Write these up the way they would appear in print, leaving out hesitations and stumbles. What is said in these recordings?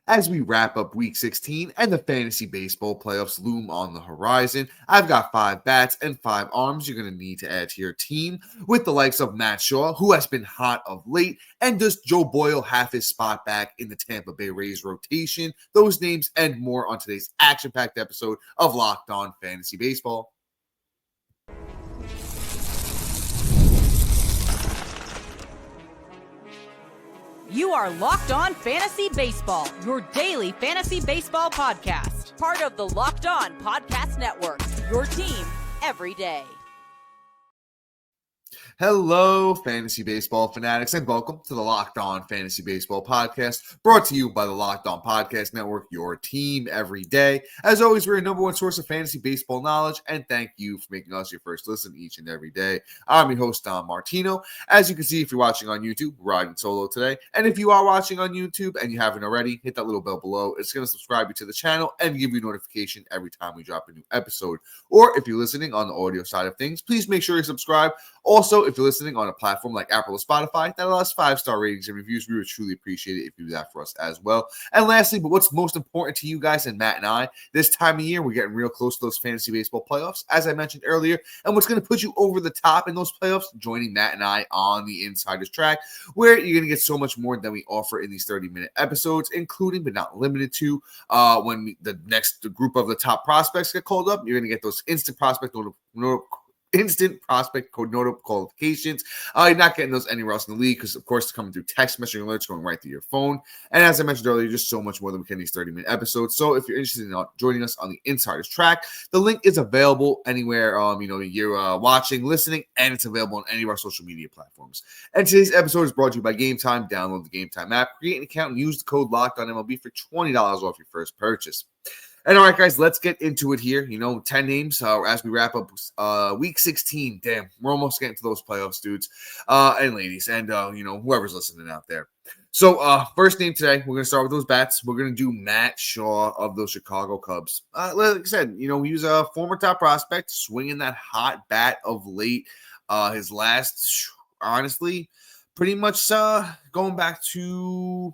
As we wrap up Week 16 and the fantasy baseball playoffs loom on the horizon, I've got 5 bats and 5 arms you're going to need to add to your team, with the likes of Matt Shaw, who has been hot of late, and does Joe Boyle have his spot back in the Tampa Bay Rays rotation? Those names and more on today's action-packed episode of Locked On Fantasy Baseball. You are Locked On Fantasy Baseball, your daily fantasy baseball podcast. Part of the Locked On Podcast Network, your team every day. Hello, fantasy baseball fanatics, and welcome to the Locked On Fantasy Baseball podcast, brought to you by the Locked On Podcast Network, your team every day. As always, we're your number one source of fantasy baseball knowledge, and thank you for making us your first listen each and every day. I'm your host, Don Martino. As you can see, if you're watching on YouTube, we're riding solo today. And if you are watching on YouTube and you haven't already, hit that little bell below. It's going to subscribe you to the channel and give you a notification every time we drop a new episode. Or if you're listening on the audio side of things, please make sure you subscribe. Also, if you're listening on a platform like Apple or Spotify that allows 5-star ratings and reviews, we would truly appreciate it if you do that for us as well. And lastly, but what's most important to you guys and Matt and I, this time of year, we're getting real close to those fantasy baseball playoffs, as I mentioned earlier. And what's going to put you over the top in those playoffs? Joining Matt and I on the Insider's Track, where you're going to get so much more than we offer in these 30-minute episodes, including but not limited to the next group of the top prospects get called up. You're going to get those instant prospect instant prospect code qualifications. You're not getting those anywhere else in the league because, of course, it's coming through text messaging alerts going right through your phone. And as I mentioned earlier, just so much more than we can in these 30-minute episodes. So if you're interested in joining us on the Insider's Track, the link is available anywhere you're watching, listening, and it's available on any of our social media platforms. And today's episode is brought to you by Game Time. Download the Game Time app, create an account, and use the code LOCKEDONMLB for $20 off your first purchase. And all right, guys, let's get into it here. 10 names as we wrap up Week 16. Damn, we're almost getting to those playoffs, dudes and ladies, and, whoever's listening out there. So first name today, we're going to start with those bats. We're going to do Matt Shaw of those Chicago Cubs. Like I said, he was a former top prospect, swinging that hot bat of late. His last, honestly, pretty much going back to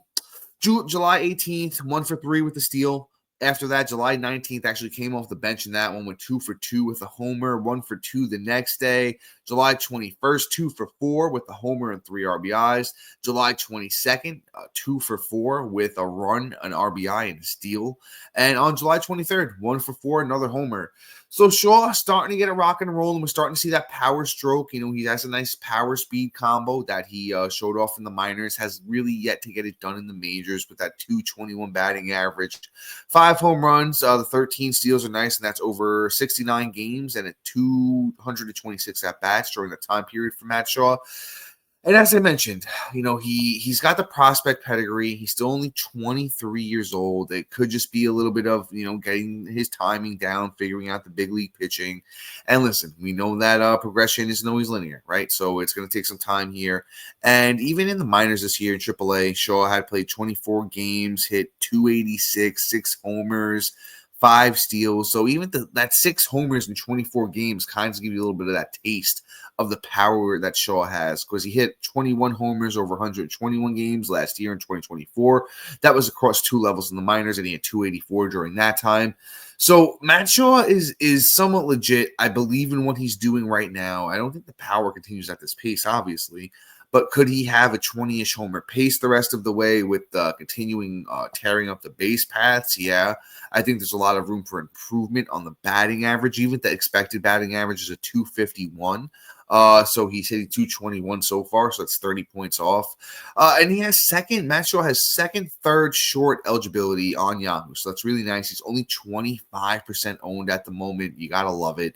July 18th, 1 for 3 with the steal. After that, July 19th actually came off the bench in that one, went 2 for 2 with a homer, 1 for 2 the next day. July 21st, 2 for 4 with a homer and 3 RBIs. July 22nd, 2 for 4 with a run, an RBI, and a steal. And on July 23rd, 1 for 4, another homer. So Shaw starting to get a rock and roll, and we're starting to see that power stroke. He has a nice power speed combo that he showed off in the minors, has really yet to get it done in the majors with that 221 batting average. 5 home runs, the 13 steals are nice, and that's over 69 games and at 226 at-bats during the time period for Matt Shaw. And as I mentioned, he's got the prospect pedigree. He's still only 23 years old. It could just be a little bit of, getting his timing down, figuring out the big league pitching. And listen, we know that progression isn't always linear, right? So it's going to take some time here. And even in the minors this year in AAA, Shaw had played 24 games, hit 286, 6 homers, 5 steals. So even that 6 homers in 24 games kind of give you a little bit of that taste of the power that Shaw has, because he hit 21 homers over 121 games last year in 2024. That was across 2 levels in the minors, and he had 284 during that time. So Matt Shaw is somewhat legit. I believe in what he's doing right now. I don't think the power continues at this pace, obviously, but could he have a 20-ish homer pace the rest of the way with continuing tearing up the base paths? Yeah, I think there's a lot of room for improvement on the batting average. Even the expected batting average is a 251. So he's hitting 221 so far, so that's 30 points off. And he has Matt Shaw has second, third short eligibility on Yahoo, so that's really nice. He's only 25% owned at the moment. You gotta love it.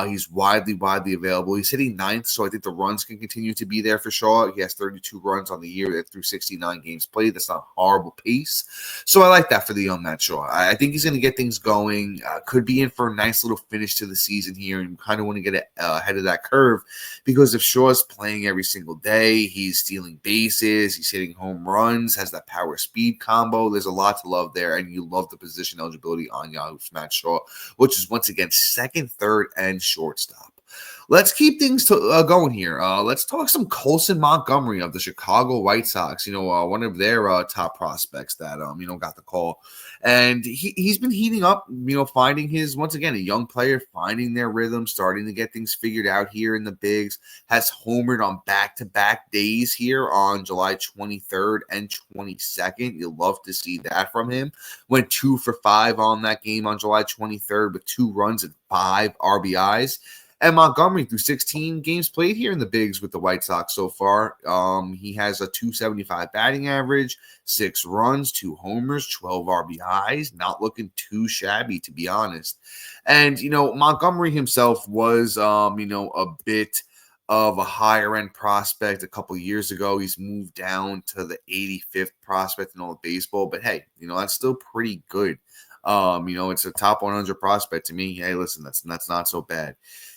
He's widely available. He's hitting 9th, so I think the runs can continue to be there for Shaw. He has 32 runs on the year through 69 games played. That's not a horrible pace. So I like that for the young Matt Shaw. I think he's going to get things going. Could be in for a nice little finish to the season here, and kind of want to get ahead of that curve, because if Shaw's playing every single day, he's stealing bases, he's hitting home runs, has that power speed combo. There's a lot to love there, and you love the position eligibility on Yahoo for Matt Shaw, which is once again second, third, and shortstop. Let's keep things going here. Let's talk some Colson Montgomery of the Chicago White Sox. One of their top prospects that got the call, and he's been heating up. Finding once again a young player, finding their rhythm, starting to get things figured out here in the bigs. Has homered on back-to-back days here on July 23rd and 22nd. You'll love to see that from him. Went 2 for 5 on that game on July 23rd with 2 runs and 5 RBIs. And Montgomery, through 16 games played here in the bigs with the White Sox so far, he has a 275 batting average, 6 runs, 2 homers, 12 RBIs. Not looking too shabby, to be honest. And, Montgomery himself was, a bit of a higher end prospect a couple years ago. He's moved down to the 85th prospect in all of baseball. But hey, that's still pretty good. It's a top 100 prospect to me. Hey, listen, that's not so bad.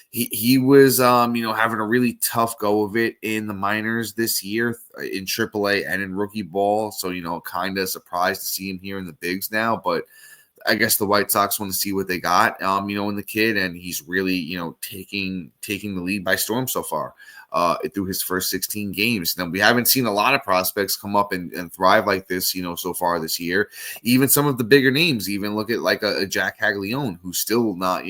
He was, having a really tough go of it in the minors this year in AAA and in rookie ball. So, kind of surprised to see him here in the bigs now. But I guess the White Sox want to see what they got, in the kid. And he's really, taking the lead by storm so far through his first 16 games. Now, we haven't seen a lot of prospects come up and thrive like this, so far this year. Even some of the bigger names, even look at like a Jack Caglione, who's still not,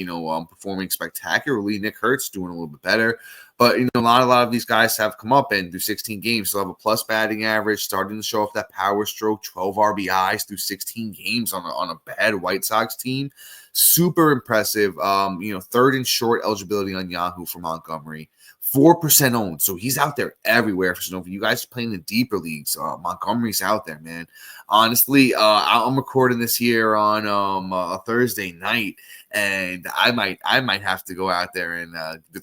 performing spectacularly. Nick Hurts doing a little bit better. But, a lot of these guys have come up and through 16 games, still have a plus batting average, starting to show off that power stroke, 12 RBIs through 16 games on a bad White Sox team. Super impressive. Third and short eligibility on Yahoo for Montgomery. 4% owned. So he's out there everywhere. So if you guys are playing the deeper leagues, Montgomery's out there, man. Honestly, I'm recording this here on a Thursday night, and I might have to go out there and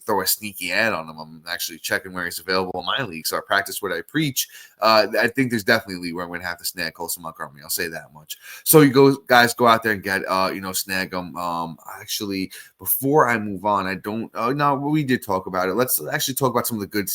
throw a sneaky ad on him. I'm actually checking where he's available in my league, so I practice what I preach. I think there's definitely a league where I'm going to have to snag Colson Montgomery. I'll say that much. So guys go out there and get snag him. Actually, before I move on, we did talk about it. Let's actually talk about some of the good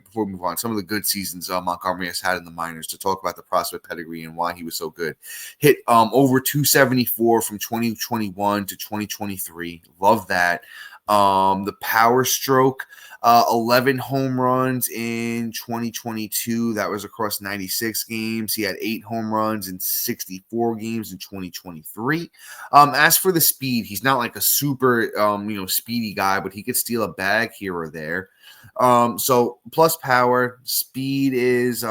before we move on. Some of the good seasons Montgomery has had in the minors, to talk about the prospect pedigree and why he was so good. Hit over 274 from 2021 to 2023. Love that. The power stroke, 11 home runs in 2022. That was across 96 games. He had 8 home runs in 64 games in 2023. As for the speed, he's not like a super, speedy guy, but he could steal a bag here or there. So plus power, speed is,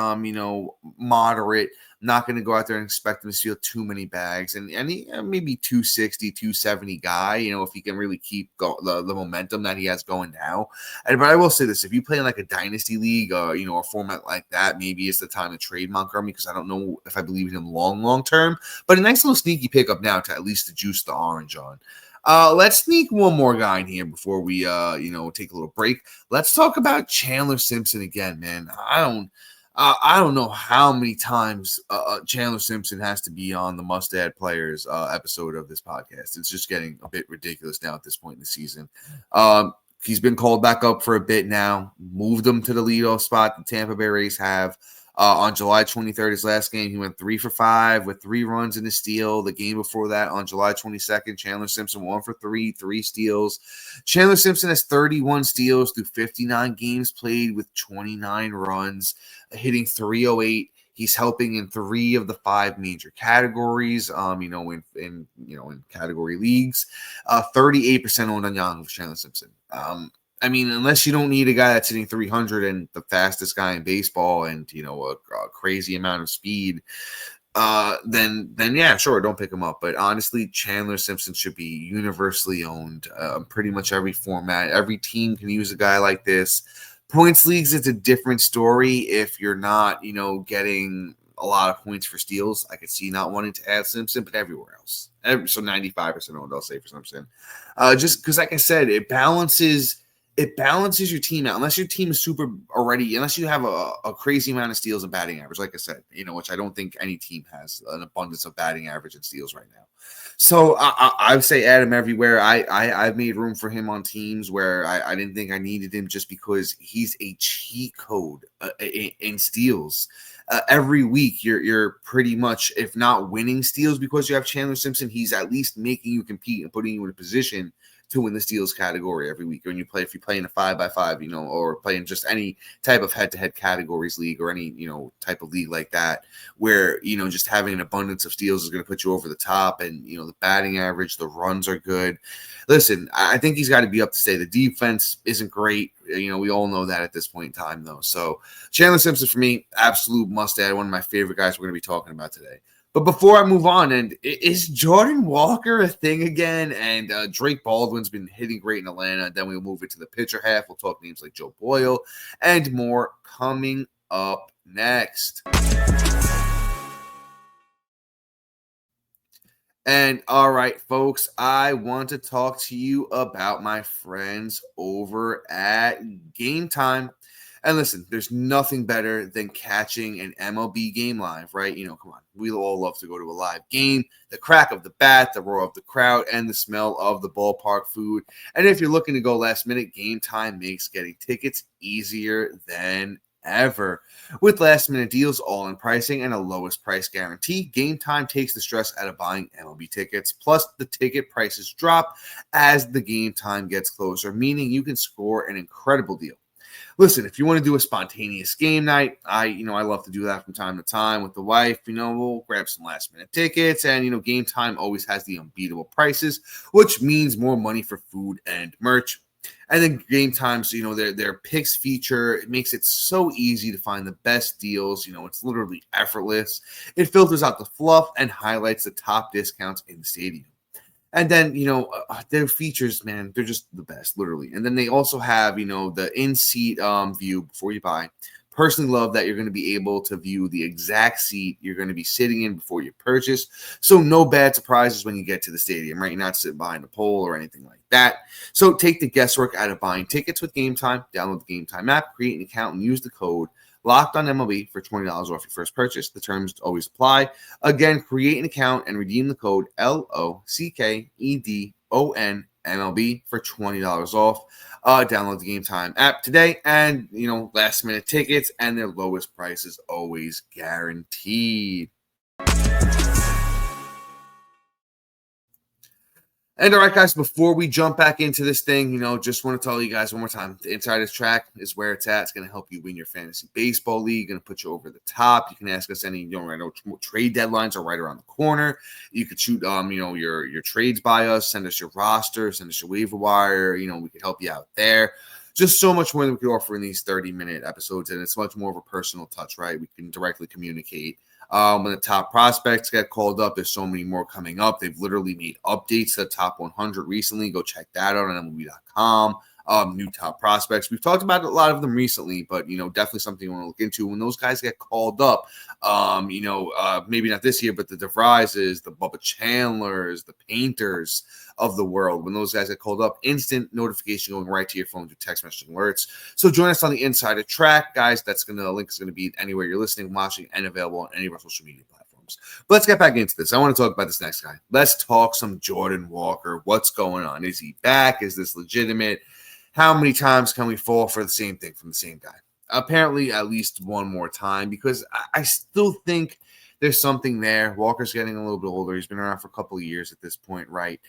moderate. Not going to go out there and expect him to steal too many bags, and he, maybe 260, 270 guy, if he can really keep the momentum that he has going now. But I will say this, if you play in like a dynasty league, a format like that, maybe it's the time to trade Montgomery, because I don't know if I believe in him long term, but a nice little sneaky pickup now to at least juice the orange on. Let's sneak one more guy in here before we, take a little break. Let's talk about Chandler Simpson again, man. I don't know how many times Chandler Simpson has to be on the Must Add Players episode of this podcast. It's just getting a bit ridiculous now at this point in the season. He's been called back up for a bit now. Moved him to the leadoff spot the Tampa Bay Rays have. On July 23rd, his last game, he went 3 for 5 with 3 runs and a steal. The game before that, on July 22nd, Chandler Simpson 1 for 3, 3 steals. Chandler Simpson has 31 steals through 59 games played with 29 runs, hitting .308. He's helping in 3 of the 5 major categories, in category leagues. 38% owned on Yahoo for Chandler Simpson. Unless you don't need a guy that's hitting 300 and the fastest guy in baseball and, a crazy amount of speed, then yeah, sure, don't pick him up. But honestly, Chandler Simpson should be universally owned. Pretty much every format, every team can use a guy like this. Points leagues, it's a different story. If you're not, getting a lot of points for steals, I could see not wanting to add Simpson, but everywhere else. So 95% owned, I'll say, for Simpson. Just because, like I said, it balances your team out. Unless your team is super already, unless you have a crazy amount of steals and batting average, like I said, which I don't think any team has an abundance of batting average and steals right now. So I would say add him everywhere. I've made room for him on teams where I didn't think I needed him, just because he's a cheat code in steals. Every week you're pretty much, if not winning steals because you have Chandler Simpson, he's at least making you compete and putting you in a position to win the steals category every week. When if you play in a 5x5, or play in just any type of head-to-head categories league or any, type of league like that, where, just having an abundance of steals is going to put you over the top, and, the batting average, the runs are good. Listen, I think he's got to be up to stay. The defense isn't great. We all know that at this point in time, though. So Chandler Simpson, for me, absolute must-add, one of my favorite guys we're going to be talking about today. But before I move on, and is Jordan Walker a thing again? And Drake Baldwin's been hitting great in Atlanta. Then we'll move into the pitcher half. We'll talk names like Joe Boyle and more coming up next. And all right, folks, I want to talk to you about my friends over at Game Time. And listen, there's nothing better than catching an MLB game live, right? Come on. We all love to go to a live game, the crack of the bat, the roar of the crowd, and the smell of the ballpark food. And if you're looking to go last minute, Game Time makes getting tickets easier than ever. With last minute deals, all-in pricing, and a lowest price guarantee, Game Time takes the stress out of buying MLB tickets. Plus, the ticket prices drop as the game time gets closer, meaning you can score an incredible deal. Listen, if you want to do a spontaneous game night, I love to do that from time to time with the wife. We'll grab some last minute tickets, and Game Time always has the unbeatable prices, which means more money for food and merch. And then Game Time's, their picks feature, it makes it so easy to find the best deals. It's literally effortless. It filters out the fluff and highlights the top discounts in the stadium. And then, their features, man, they're just the best, literally. And then they also have, the in-seat view before you buy. Personally love that you're going to be able to view the exact seat you're going to be sitting in before you purchase. So no bad surprises when you get to the stadium, right? You're not sitting behind a pole or anything like that. So take the guesswork out of buying tickets with Game Time. Download the Game Time app, create an account, and use the code Locked on MLB for $20 off your first purchase. The terms always apply. Again, create an account and redeem the code LOCKEDON MLB for $20 off. Download the Game Time app today, and last minute tickets and their lowest prices always guaranteed. And all right, guys, before we jump back into this thing, just want to tell you guys one more time, the Insider's Track is where it's at. It's going to help you win your fantasy baseball league, going to put you over the top. You can ask us any, I know trade deadlines are right around the corner. You could shoot, your trades by us, send us your roster, send us your waiver wire. We could help you out there. Just so much more than we could offer in these 30-minute episodes, and it's much more of a personal touch, right? We can directly communicate. When the top prospects get called up, there's so many more coming up. They've literally made updates to the top 100 recently. Go check that out on MLB.com. New top prospects. We've talked about a lot of them recently, but, definitely something you want to look into. When those guys get called up, maybe not this year, but the DeVrises, the Bubba Chandlers, the Painters of the world, when those guys get called up, instant notification going right to your phone through text message alerts. So join us on the Insider Track, guys. The link is going to be anywhere you're listening, watching, and available on any of our social media platforms. But let's get back into this. I want to talk about this next guy. Let's talk some Jordan Walker. What's going on? Is he back? Is this legitimate? How many times can we fall for the same thing from the same guy? Apparently at least one more time, because I still think there's something there. Walker's getting a little bit older. He's been around for a couple of years at this point, right?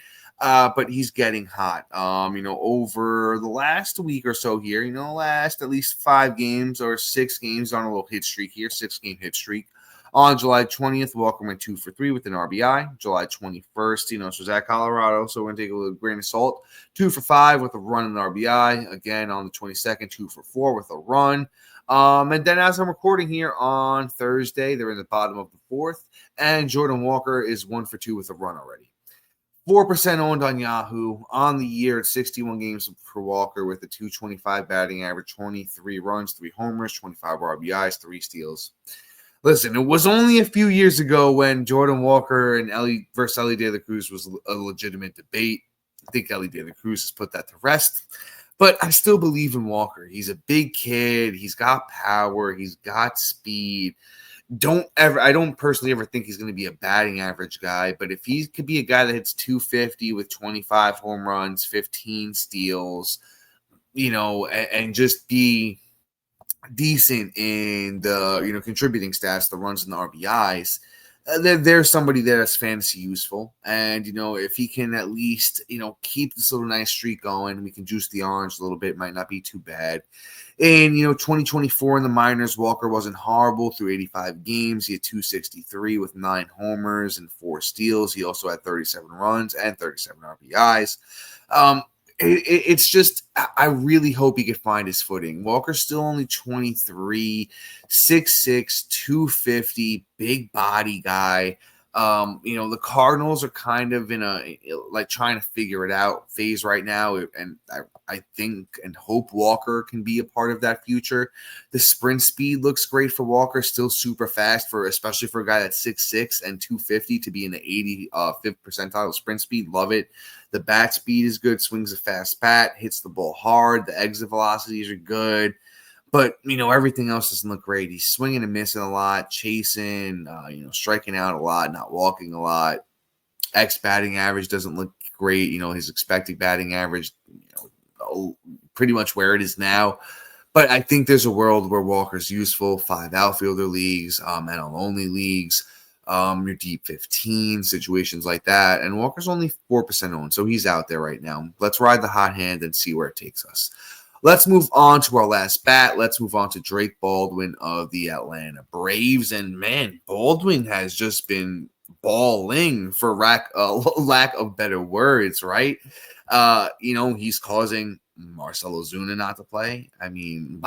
But he's getting hot. Over the last week or so here, last at least 5 games or 6 games on a little hit streak here, 6-game hit streak. On July 20th, Walker went 2 for 3 with an RBI. July 21st, this was at Colorado, so we're going to take a little grain of salt. 2 for 5 with a run and an RBI. Again, on the 22nd, 2 for 4 with a run. And then as I'm recording here on Thursday, they're in the bottom of the 4th, and Jordan Walker is 1 for 2 with a run already. 4% owned on Yahoo. On the year, it's 61 games for Walker with a .225 batting average, 23 runs, 3 homers, 25 RBIs, 3 steals. Listen, it was only a few years ago when Jordan Walker and Ellie De La Cruz was a legitimate debate. I think Ellie De La Cruz has put that to rest. But I still believe in Walker. He's a big kid. He's got power. He's got speed. I don't personally ever think he's going to be a batting average guy. But if he could be a guy that hits 250 with 25 home runs, 15 steals, and just be decent in the contributing stats, the runs and the RBIs, there's somebody there that's fantasy useful. And, if he can at least, keep this little nice streak going, we can juice the orange a little bit, might not be too bad. In, 2024 in the minors, Walker wasn't horrible through 85 games. He had 263 with 9 homers and 4 steals. He also had 37 runs and 37 RBIs. It's just, I really hope he could find his footing. Walker's still only 23, 6'6", 250, big body guy. The Cardinals are kind of in a trying to figure it out phase right now, and I think and hope Walker can be a part of that future. The sprint speed looks great for Walker, still super fast especially for a guy that's 6'6" and 250 to be in the 85th percentile sprint speed. Love it. The bat speed is good, swings a fast bat, hits the ball hard. The exit velocities are good. But, everything else doesn't look great. He's swinging and missing a lot, chasing, striking out a lot, not walking a lot. Batting average doesn't look great. His expected batting average, pretty much where it is now. But I think there's a world where Walker's useful. 5 outfielder leagues, NL-only leagues, your deep 15, situations like that. And Walker's only 4% owned, so he's out there right now. Let's ride the hot hand and see where it takes us. Let's move on to our last bat. Let's move on to Drake Baldwin of the Atlanta Braves. And, man, Baldwin has just been balling, for lack of better words, right? He's causing Marcell Ozuna not to play. I mean,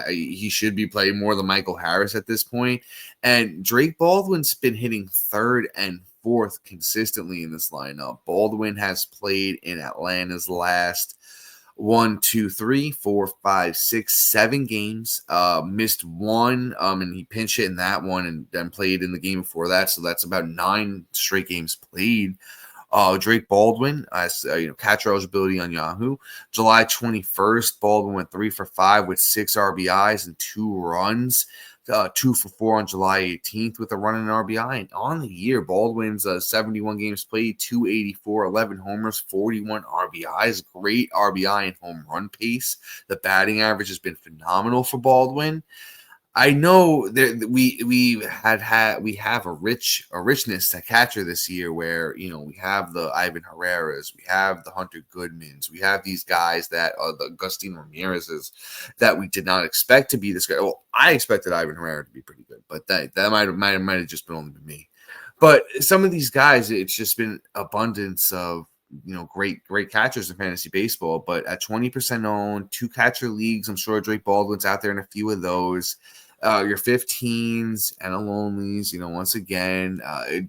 he should be playing more than Michael Harris at this point. And Drake Baldwin's been hitting 3rd and 4th consistently in this lineup. Baldwin has played in Atlanta's last 1, 2, 3, 4, 5, 6, 7 games. Missed 1, and he pinch hit in that one, and then played in the game before that. So that's about 9 straight games played. Drake Baldwin, catcher eligibility on Yahoo. July 21st, Baldwin went 3 for 5 with 6 RBIs and 2 runs. 2 for 4 on July 18th with a run and an RBI. And on the year, Baldwin's 71 games played, 284, 11 homers, 41 RBIs. Great RBI and home run pace. The batting average has been phenomenal for Baldwin. I know that we have a richness at catcher this year, where we have the Ivan Herreras, we have the Hunter Goodmans, we have these guys that are the Agustin Ramirez's that we did not expect to be this guy. Well, I expected Ivan Herrera to be pretty good, but that might have just been only me. But some of these guys, it's just been abundance of great catchers in fantasy baseball. But at 20% owned, 2 catcher leagues, I'm sure Drake Baldwin's out there in a few of those. Your 15s and onlys, once again,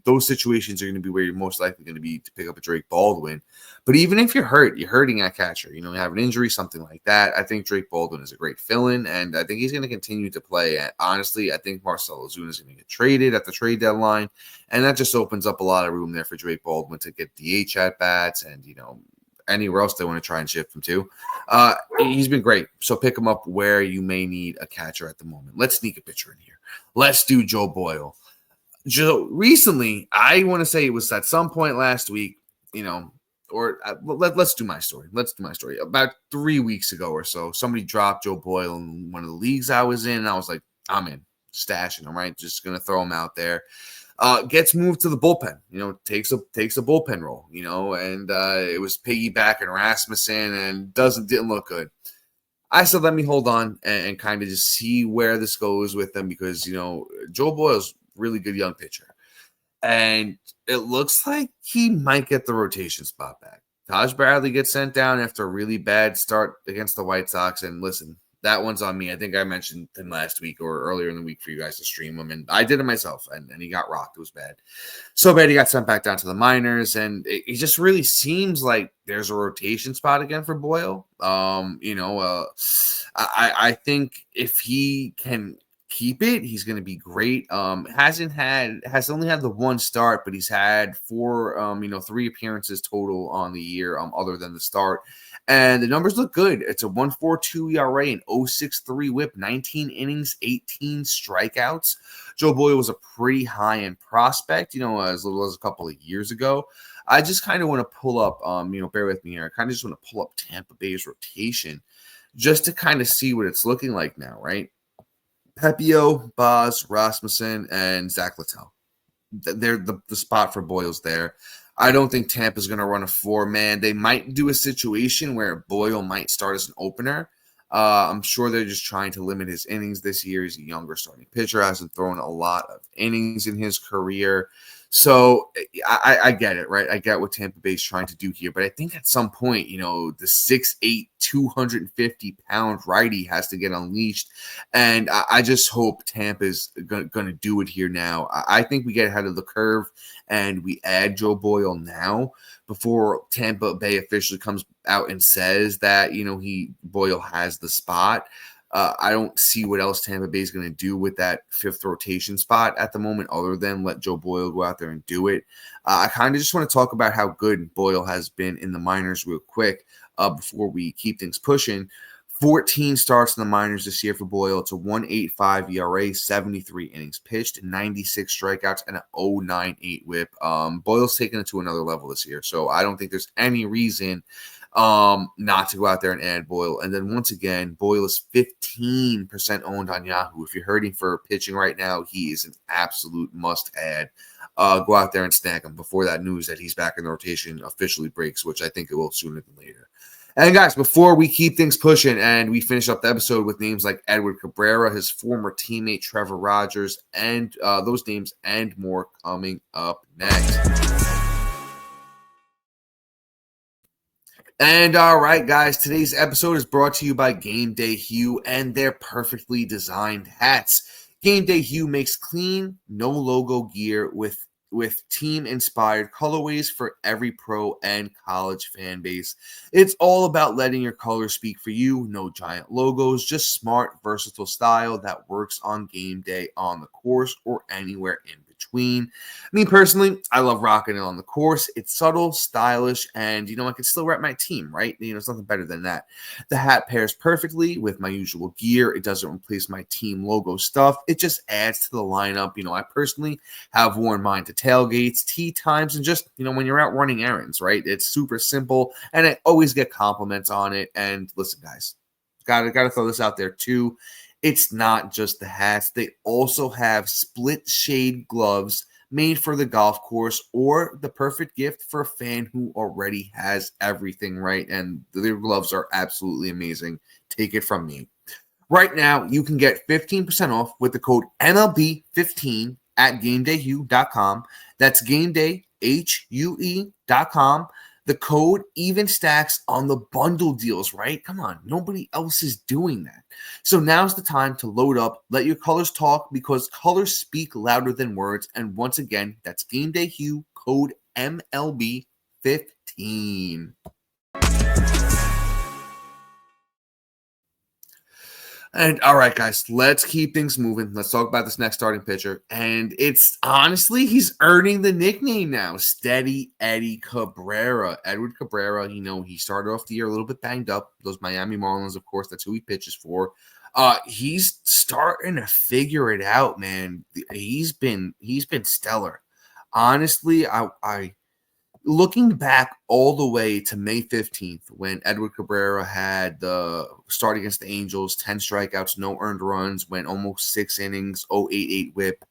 those situations are going to be where you're most likely going to be to pick up a Drake Baldwin. But even if you're hurting at catcher, you have an injury, something like that, I think Drake Baldwin is a great fill-in, and I think he's going to continue to play. And honestly, I think Marcell Ozuna is going to get traded at the trade deadline, and that just opens up a lot of room there for Drake Baldwin to get DH at-bats and, anywhere else they want to try and shift him to. He's been great. So pick him up where you may need a catcher at the moment. Let's sneak a pitcher in here. Let's do Joe Boyle. Recently, I want to say it was at some point last week, let's do my story. About 3 weeks ago or so, somebody dropped Joe Boyle in one of the leagues I was in, and I was like, I'm in. Stashing him, right? Just going to throw him out there. Gets moved to the bullpen, takes a bullpen role, and it was piggybacking Rasmussen and didn't look good. I said, let me hold on and kind of just see where this goes with them, because, Joe Boyle's really good young pitcher, and it looks like he might get the rotation spot back. Taj Bradley gets sent down after a really bad start against the White Sox, and listen, that one's on me. I think I mentioned him last week or earlier in the week for you guys to stream him, and I did it myself, and he got rocked. It was bad. So bad he got sent back down to the minors, and it just really seems like there's a rotation spot again for Boyle. I think if he can keep it, he's going to be great. Has only had the 1 start, but he's had 3 appearances total on the year, other than the start. And the numbers look good. It's a 1.42 ERA, an 0.63 WHIP, 19 innings, 18 strikeouts. Joe Boyle was a pretty high-end prospect, as little as a couple of years ago. I just kind of want to pull up, bear with me here. I kind of just want to pull up Tampa Bay's rotation just to kind of see what it's looking like now, right? Pepio, Boz, Rasmussen, and Zach Littell. the spot for Boyle's there. I don't think Tampa's going to run a 4-man. They might do a situation where Boyle might start as an opener. I'm sure they're just trying to limit his innings this year. He's a younger starting pitcher, hasn't thrown a lot of innings in his career. So I get it, right? I get what Tampa Bay's trying to do here. But I think at some point, the 6'8", 250-pound righty has to get unleashed. And I just hope Tampa's going to do it here now. I think we get ahead of the curve and we add Joe Boyle now before Tampa Bay officially comes out and says that, Boyle has the spot. I don't see what else Tampa Bay is going to do with that fifth rotation spot at the moment other than let Joe Boyle go out there and do it. I kind of just want to talk about how good Boyle has been in the minors real quick before we keep things pushing. 14 starts in the minors this year for Boyle. It's a 1.85 ERA, 73 innings pitched, 96 strikeouts, and an 0.98 whip. Boyle's taking it to another level this year, so I don't think there's any reason not to go out there and add Boyle. And then once again, Boyle is 15% owned on Yahoo. If you're hurting for pitching right now, he is an absolute must-add. Go out there and snag him before that news that he's back in the rotation officially breaks, which I think it will sooner than later. And guys, before we keep things pushing and we finish up the episode with names like Edward Cabrera, his former teammate Trevor Rogers, and those names and more coming up next. And all right, guys, today's episode is brought to you by Game Day Hue and their perfectly designed hats. Game Day Hue makes clean, no logo gear with team-inspired colorways for every pro and college fan base. It's all about letting your colors speak for you. No giant logos, just smart, versatile style that works on game day, on the course, or anywhere in between. Me personally, I love rocking it on the course. It's subtle, stylish, and I can still rep my team, right? It's nothing better than that. The hat pairs perfectly with my usual gear. It doesn't replace my team logo stuff. It just adds to the lineup. I personally have worn mine to tailgates, tea times, and just, when you're out running errands, right? It's super simple, and I always get compliments on it. And listen, guys, gotta throw this out there too. It's not just the hats. They also have split shade gloves made for the golf course, or the perfect gift for a fan who already has everything, right? And their gloves are absolutely amazing. Take it from me. Right now, you can get 15% off with the code MLB15 at GameDayHue.com. That's GameDayHue.com. The code even stacks on the bundle deals, right? Come on, nobody else is doing that. So now's the time to load up, let your colors talk, because colors speak louder than words. And once again, that's Game Day Hue, code MLB15. And all right, guys, let's keep things moving. Let's talk about this next starting pitcher. And it's honestly, he's earning the nickname now, Steady Eddie Cabrera. Edward Cabrera, he started off the year a little bit banged up. Those Miami Marlins, of course, that's who he pitches for. He's starting to figure it out, man. He's been stellar. Honestly, I looking back all the way to May 15th, when Edward Cabrera had the start against the Angels, 10 strikeouts, no earned runs, went almost 6 innings, 0.88 whip.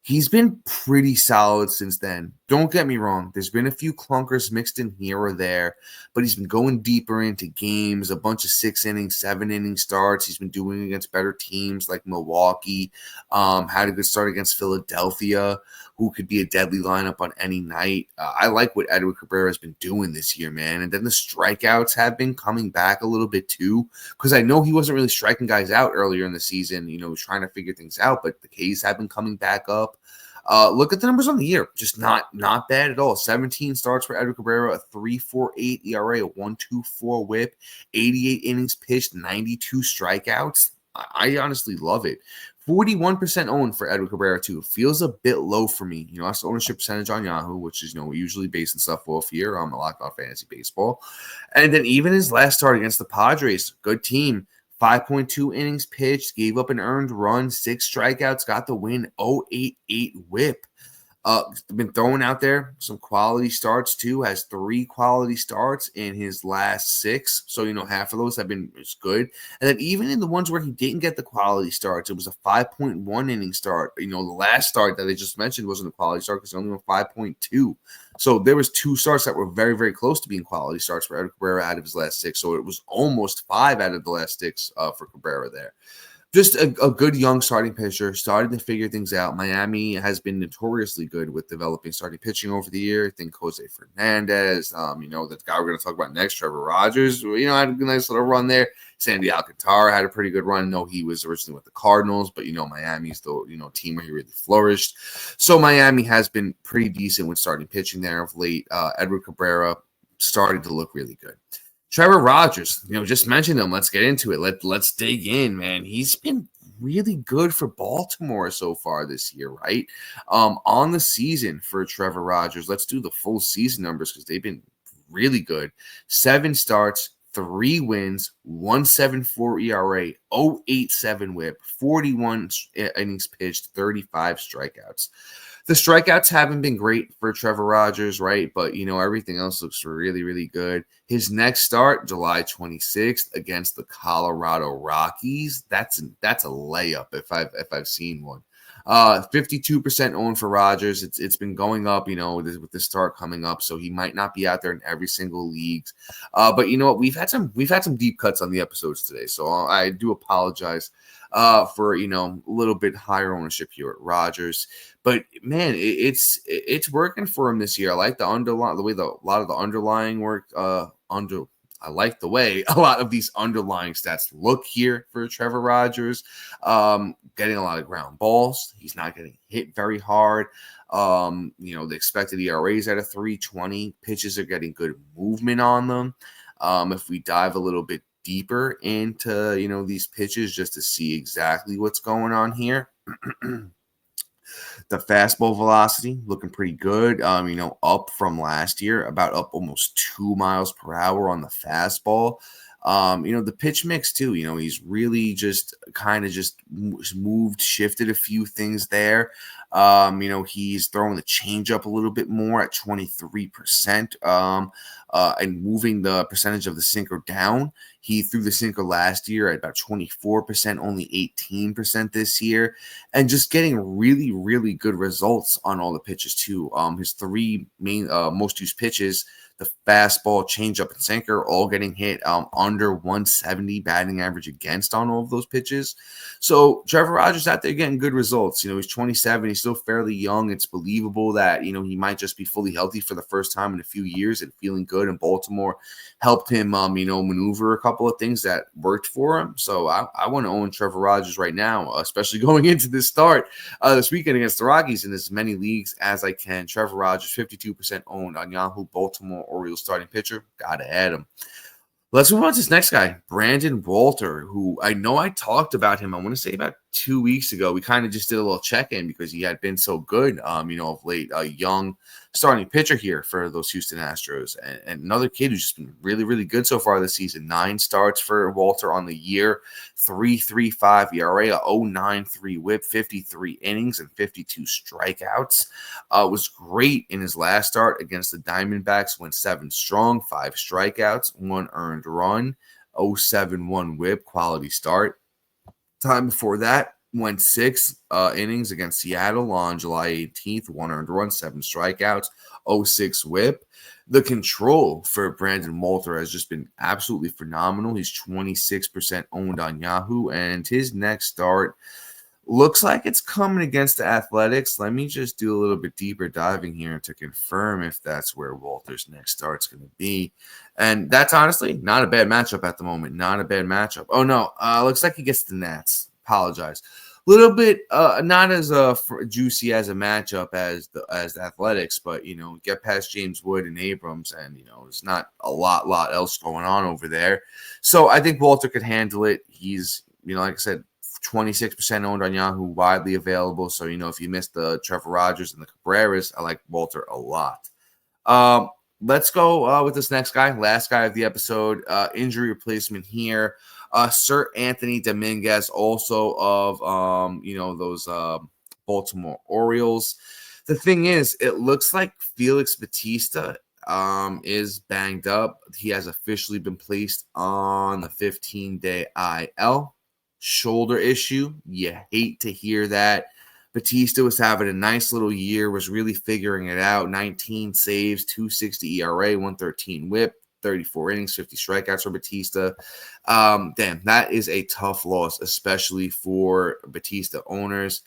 He's been pretty solid since then. Don't get me wrong. There's been a few clunkers mixed in here or there, but he's been going deeper into games, a bunch of 6-inning, 7-inning starts. He's been doing against better teams like Milwaukee, had a good start against Philadelphia, who could be a deadly lineup on any night. I like what Edward Cabrera has been doing this year, man. And then the strikeouts have been coming back a little bit too, because I know he wasn't really striking guys out earlier in the season, trying to figure things out, but the Ks have been coming back up. Look at the numbers on the year. Just not bad at all. 17 starts for Edward Cabrera, a 3.48 ERA, a 1.24 whip, 88 innings pitched, 92 strikeouts. I honestly love it. 41% owned for Edward Cabrera, too. Feels a bit low for me. That's the ownership percentage on Yahoo, which is, we usually basing stuff off here on the Locked On Fantasy Baseball. And then even his last start against the Padres, good team. 5.2 innings pitched, gave up an earned run, 6 strikeouts, got the win, 0.88 whip. Been throwing out there some quality starts too. Has 3 quality starts in his last 6. So, half of those have been good. And then even in the ones where he didn't get the quality starts, it was a 5.1 inning start. The last start that I just mentioned wasn't a quality start because he only went 5.2. So there was 2 starts that were very, very close to being quality starts for Edward Cabrera out of his last 6. So it was almost 5 out of the last 6 for Cabrera there. Just a good young starting pitcher, starting to figure things out. Miami has been notoriously good with developing starting pitching over the year. I think Jose Fernandez, the guy we're going to talk about next, Trevor Rogers, had a nice little run there. Sandy Alcantara had a pretty good run. No, he was originally with the Cardinals, but, Miami's the, team where he really flourished. So Miami has been pretty decent with starting pitching there of late. Edward Cabrera started to look really good. Trevor Rogers, just mentioned him. Let's get into it. Let's dig in, man. He's been really good for Baltimore so far this year, right? On the season for Trevor Rogers, let's do the full season numbers because they've been really good. 7 starts, 3 wins, 1.74 ERA, 0.87 WHIP, 41 innings pitched, 35 strikeouts. The strikeouts haven't been great for Trevor Rogers, right? But, everything else looks really, really good. His next start, July 26th against the Colorado Rockies. That's a layup if I've seen one. 52% owned for Rogers. It's been going up, with the start coming up, so he might not be out there in every single league. But you know what? We've had some deep cuts on the episodes today, so I do apologize for a little bit higher ownership here at Rogers. But man, it's working for him this year. I like the way a lot of the underlying work I like the way a lot of these underlying stats look here for Trevor Rogers. Getting a lot of ground balls. He's not getting hit very hard. The expected ERAs at a 3.20. Pitches are getting good movement on them. If we dive a little bit deeper into, these pitches just to see exactly what's going on here. The fastball velocity looking pretty good. Up from last year, about up almost 2 miles per hour on the fastball. The pitch mix too, he's really just kind of shifted a few things there. He's throwing the changeup a little bit more at 23%, and moving the percentage of the sinker down. He threw the sinker last year at about 24%, only 18% this year, and just getting really, really good results on all the pitches too. His 3 main most used pitches, the fastball, changeup, and sinker, all getting hit under 170 batting average against on all of those pitches. So Trevor Rogers out there getting good results. He's 27. He's still fairly young. It's believable that, he might just be fully healthy for the first time in a few years and feeling good. And Baltimore helped him, maneuver a couple of things that worked for him. So I want to own Trevor Rogers right now, especially going into this start this weekend against the Rockies in as many leagues as I can. Trevor Rogers, 52% owned on Yahoo. Baltimore Orioles starting pitcher. Got to add him. Let's move on to this next guy, Brandon Walter, who I know I talked about him, I want to say about 2 weeks ago. We kind of just did a little check-in because he had been so good, of late. A young starting pitcher here for those Houston Astros. And another kid who's just been really, really good so far this season. 9 starts for Walter on the year, 3.35 ERA, a 0.93 WHIP, 53 innings, and 52 strikeouts. Was great in his last start against the Diamondbacks, went 7 strong, 5 strikeouts, 1 earned run, 0.71 WHIP, quality start. Time before that, went 6 innings against Seattle on July 18th, 1 earned run, 7 strikeouts, 0.6 WHIP. The control for Brandon Walter has just been absolutely phenomenal. He's 26% owned on Yahoo, and his next start looks like it's coming against the Athletics. Let me just do a little bit deeper diving here to confirm if that's where Walter's next start's going to be. And that's honestly not a bad matchup at the moment. Not a bad matchup. Oh, no. Looks like he gets the Nats. Apologize. A little bit not as juicy as a matchup as the Athletics, but, get past James Wood and Abrams, and, there's not a lot else going on over there. So I think Walter could handle it. He's, like I said, 26% owned on Yahoo, widely available. So, if you missed the Trevor Rogers and the Cabreras, I like Walter a lot. Let's go with this next guy, last guy of the episode, injury replacement here. Seranthony Dominguez, also of, those Baltimore Orioles. The thing is, it looks like Felix Bautista is banged up. He has officially been placed on the 15-day IL. Shoulder issue. You hate to hear that. Bautista was having a nice little year, was really figuring it out. 19 saves, 2.60 ERA, 113 whip, 34 innings, 50 strikeouts for Bautista. Damn, that is a tough loss, especially for Bautista owners.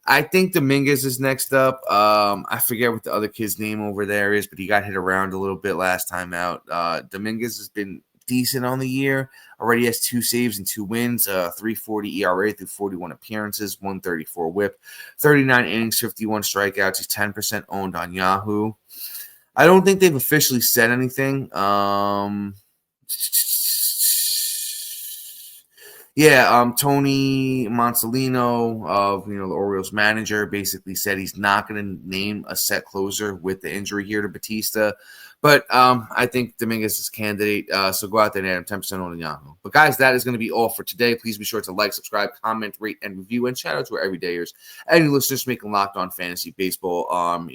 I think Dominguez is next up. I forget what the other kid's name over there is, but he got hit around a little bit last time out. Dominguez has been decent on the year. Already has 2 saves and 2 wins, 3.40 ERA through 41 appearances, 134 whip, 39 innings, 51 strikeouts. He's 10% owned on Yahoo. I don't think they've officially said anything. Tony Monsalino of the Orioles manager basically said he's not going to name a set closer with the injury here to Bautista. But I think Dominguez is a candidate, so go out there and add him 10% on Yahoo. But guys, that is going to be all for today. Please be sure to like, subscribe, comment, rate, and review. And shout out to our everydayers and listeners making Locked On Fantasy Baseball,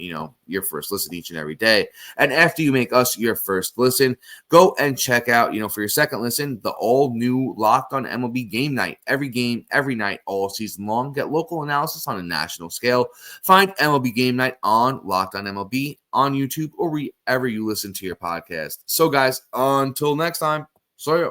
your first listen each and every day. And after you make us your first listen, go and check out, for your second listen, the all new Locked On MLB Game Night. Every game, every night, all season long. Get local analysis on a national scale. Find MLB Game Night on Locked On MLB on YouTube or wherever you listen to your podcast. So, guys, until next time, see ya.